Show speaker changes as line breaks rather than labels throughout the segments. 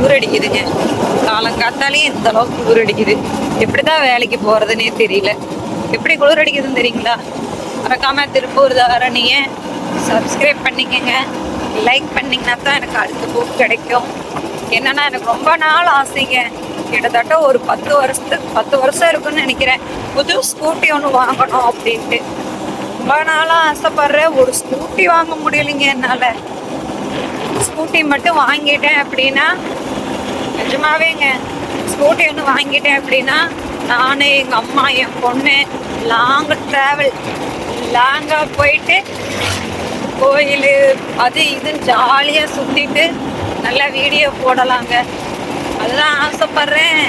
குளிர் அடிக்குதுங்க. காலங்காத்தாலேயும் இந்த அளவுக்கு குளிர் அடிக்குது. எப்படிதான் வேலைக்கு போறதுன்னே தெரியல. எப்படி குளிர் அடிக்குதுன்னு தெரியுங்களா? மறக்காம திருப்பூர் தாரணியை சப்ஸ்கிரைப் பண்ணிக்கங்க. லைக் பண்ணிங்கன்னா தான் எனக்கு அடுத்த புக் கிடைக்கும். என்னன்னா எனக்கு ரொம்ப நாள் ஆசைங்க. கிட்டத்தட்ட ஒரு 10 வருஷம் இருக்குன்னு நினைக்கிறேன். புது ஸ்கூட்டி ஒன்று வாங்கணும் அப்படின்ட்டு ரொம்ப நாளாக ஆசைப்படுறேன். ஒரு ஸ்கூட்டி வாங்க முடியலைங்க என்னால். ஸ்கூட்டி மட்டும் வாங்கிட்டேன் அப்படின்னா, நிஜமாவேங்க ஸ்கூட்டி ஒன்று வாங்கிட்டேன் அப்படின்னா நான், எங்கள் அம்மா, என் பொண்ணு லாங் ட்ராவல், லாங்காக போயிட்டு கோயில் அது இதுன்னு ஜாலியாக சுற்றிட்டு நல்லா வீடியோ போடலாங்க. அதுதான் ஆசைப்படுறேன்.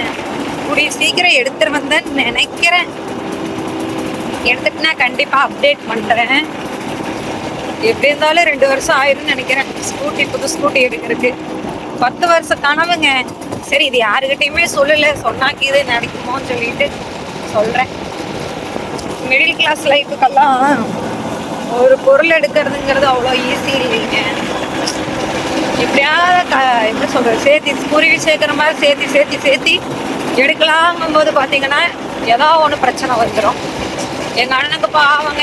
கூடிய சீக்கிரம் எடுத்துட்டு வந்தேன்னு நினைக்கிறேன். எடுத்துட்டுனா கண்டிப்பாக அப்டேட் பண்ணுறேன். எப்படி இருந்தாலும் 2 வருஷம் ஆயிருன்னு நினைக்கிறேன் ஸ்கூட்டி, புது ஸ்கூட்டி எடுக்கிறதுக்கு. 10 வருஷ கனவுங்க. சரி, இது யாருக்கிட்டையுமே சொல்லலை, சொன்னாக்கி இது நடக்குமோன்னு சொல்லிட்டு சொல்கிறேன். மிடில் கிளாஸ் லைஃபுக்கெல்லாம் ஒரு பொருள் எடுக்கிறதுங்கிறது அவ்வளோ ஈஸி இல்லைங்க. எப்படியாவது எப்படி சொல்கிறது, சேர்த்தி குருவி சேர்க்குற மாதிரி சேர்த்தி எடுக்கலாங்கும் போது பார்த்தீங்கன்னா ஏதோ ஒன்று பிரச்சனை வந்துடும். எங்கள் அண்ணனுக்கு பாவங்க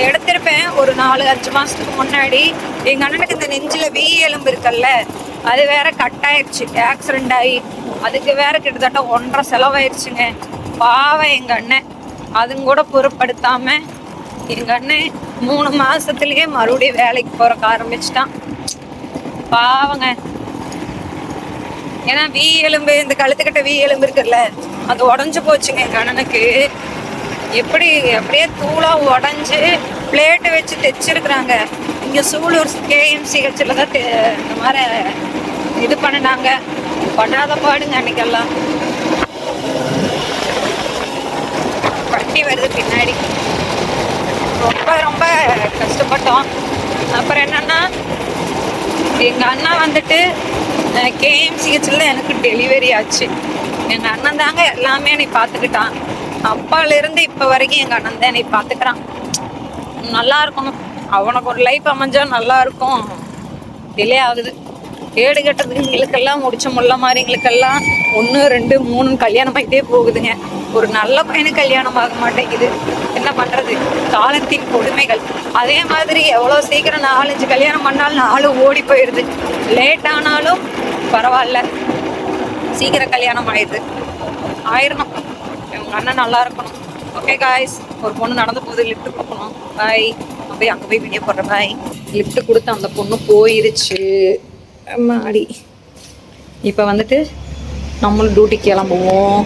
எடுத்திருப்பேன் ஒரு 4-5 மாதத்துக்கு முன்னாடி. எங்கள் அண்ணனுக்கு இந்த நெஞ்சில் வீ எலும்பு இருக்குல்ல, அது வேற கட் ஆயிடுச்சு, ஆக்சிடென்ட் ஆகி. அதுக்கு வேற கிட்டத்தட்ட 1.5 செலவாயிடுச்சுங்க. பாவம் எங்கள் அண்ணன். அதுங்க கூட பொருட்படுத்தாமல் எங்கள் அண்ணன் 3 மாதத்துலேயே மறுபடியும் வேலைக்கு போகிறக்க ஆரம்பிச்சிட்டான். பாவங்க. ஏன்னா வீ எலும்பு, இந்த கழுத்துக்கிட்ட வீ எலும்பு இருக்குல்ல, அது உடஞ்சு போச்சுங்க எங்கள் அண்ணனுக்கு. எப்படி அப்படியே தூளாக உடஞ்சி பிளேட்டு வச்சு தைச்சிருக்குறாங்க. இங்கே சூலூர் KMCHல தான் இந்த மாதிரி இது பண்ணினாங்க. பண்ணாத பாடுங்க அன்னைக்கெல்லாம். வண்டி வருது பின்னாடி. ரொம்ப ரொம்ப கஷ்டப்பட்டோம். அப்புறம் என்னன்னா, எங்கள் அண்ணா வந்துட்டு KMCHல எனக்கு டெலிவரி ஆச்சு. எங்கள் அண்ணன் தாங்க எல்லாமே என்னை பார்த்துக்கிட்டான். அப்பாலேருந்து இப்போ வரைக்கும் எங்கள் அண்ணன் தான் என்னை பார்த்துக்கிறான். நல்லா இருக்கணும், அவனுக்கு ஒரு லைஃப் அமைஞ்சா நல்லா இருக்கும். டிலே ஆகுது. கேடு கட்டதுங்களுக்கெல்லாம் முடிச்ச முள்ள மாதிரிங்களுக்கெல்லாம் 1, 2, 3 கல்யாணம் ஆகிட்டே போகுதுங்க. ஒரு நல்ல பையனுக்கு கல்யாணம் ஆக மாட்டேங்குது. என்ன பண்ணுறது, காலத்தின் கொடுமைகள். அதே மாதிரி எவ்வளோ சீக்கிரம் 4-5 கல்யாணம் பண்ணாலும் 4 ஓடி போயிடுது. லேட் ஆனாலும் பரவாயில்ல, சீக்கிரம் கல்யாணம் ஆயிடணும். உங்கள் அண்ணன் நல்லா இருக்கணும். ஓகே காய்ஸ், ஒரு பொண்ணு நடந்து போகுது, லிஃப்ட் கொடுக்கணும். பாய். அங்கே போய் வீடியோ போடுறேன். பாய். லிஃப்ட் கொடுத்து அந்த பொண்ணு போயிருச்சு மாடி. இப்போ வந்துட்டு நம்மளும் டியூட்டி கிளம்புவோம்.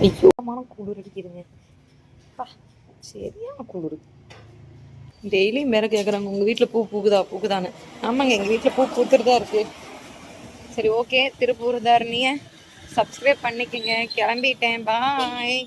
ஐயோ, குளிர் அடிக்குதுங்க. சரியான குளிர். டெய்லியும் வேற கேட்குறாங்க, உங்கள் வீட்டில் பூ பூக்குதான்னு. ஆமாங்க, எங்கள் வீட்டில் பூ பூத்துட்டு தான் இருக்குது. சரி, ஓகே. திருப்பூர் தாரணியை சப்ஸ்கிரைப் பண்ணிக்கோங்க. கிளம்பிட்டேன். பாய்.